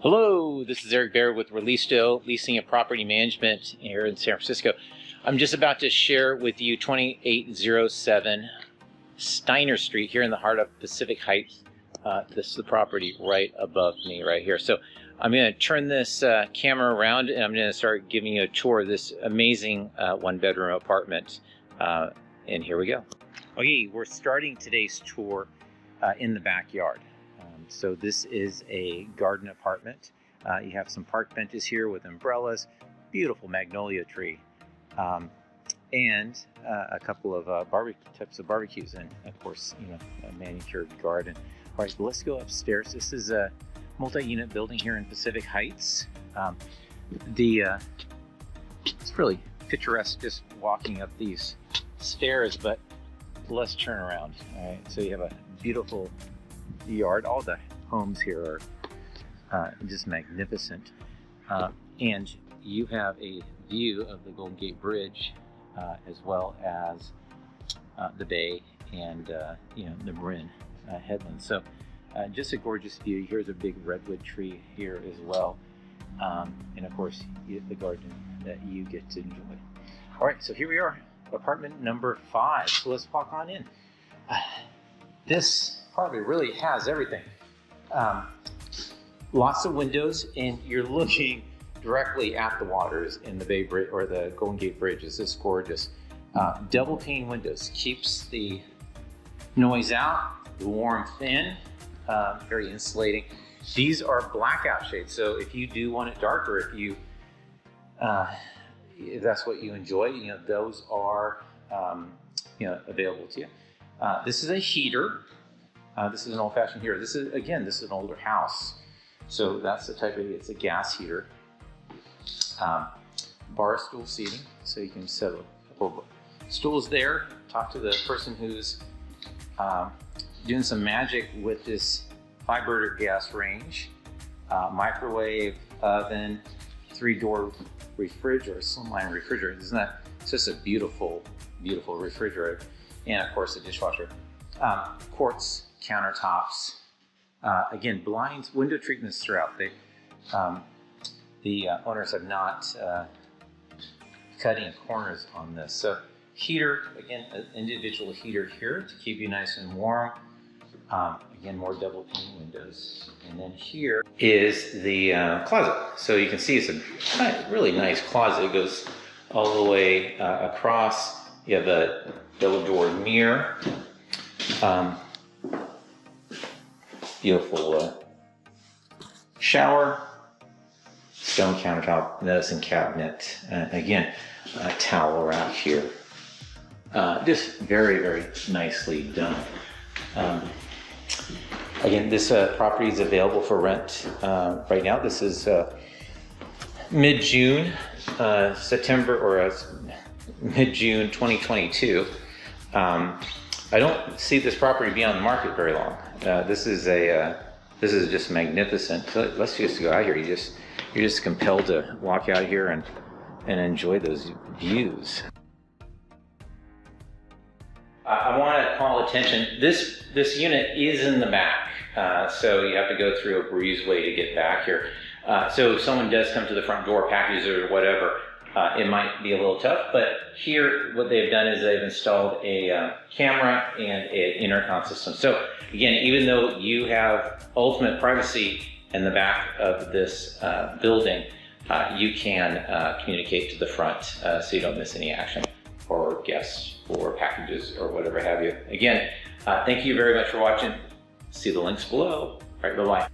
Hello, this is Eric Baer with ReLISTO, Leasing and Property Management here in San Francisco. I'm just about to share with you 2807 Steiner Street here in the heart of Pacific Heights. This is the property right above me right here. So I'm going to turn this camera around and I'm going to start giving you a tour of this amazing one-bedroom apartment. And here we go. Okay, we're starting today's tour in the backyard. So this is a garden apartment. You have some park benches here with umbrellas, beautiful magnolia tree, and a couple of types of barbecues, and of course, a manicured garden. All right, let's go upstairs. This is a multi-unit building here in Pacific Heights. It's really picturesque just walking up these stairs, but let's turn around. All right, so you have a beautiful yard. All the homes here are just magnificent, and you have a view of the Golden Gate Bridge as well as the bay and the Marin headland. So just a gorgeous view. Here's a big redwood tree here as well, and of course the garden that you get to enjoy. All right, so here we are, apartment number 5. So let's walk on in. This apartment really has everything. Lots of windows, and you're looking directly at the waters in the Bay Bridge or the Golden Gate Bridge. It's just gorgeous. Double pane windows keeps the noise out, the warmth in, very insulating. These are blackout shades, so if you do want it darker, if that's what you enjoy, those are available to you. This is a heater. This is an old-fashioned heater. This is an older house, so that's the type of, it's a gas heater. Bar stool seating, so you can set a couple of stools there. Talk to the person who's doing some magic with this 5-burner gas range, microwave oven, 3-door refrigerator, slimline refrigerator. Isn't that just a beautiful, beautiful refrigerator? And of course, a dishwasher. Quartz countertops. Again, blinds, window treatments throughout. The owners have not cut any corners on this. So heater, again, an individual heater here to keep you nice and warm. Again, more double pane windows. And then here is the closet. So you can see it's a really nice closet. It goes all the way across. You have a double door mirror. Beautiful shower, stone countertop, medicine cabinet, again, a towel rack here. Just very, very nicely done. Again, this property is available for rent right now. This is mid-June, September, or mid-June 2022. I don't see this property be on the market very long. This is just magnificent. So let's just go out here. You're just compelled to walk out here and enjoy those views. I want to call attention. This unit is in the back, so you have to go through a breezeway to get back here. So if someone does come to the front door, packages or whatever, it might be a little tough, but here what they've done is they've installed a camera and an intercom system. So again, even though you have ultimate privacy in the back of this building, you can communicate to the front so you don't miss any action or guests or packages or whatever have you. Again, thank you very much for watching. See the links below. All right, bye-bye.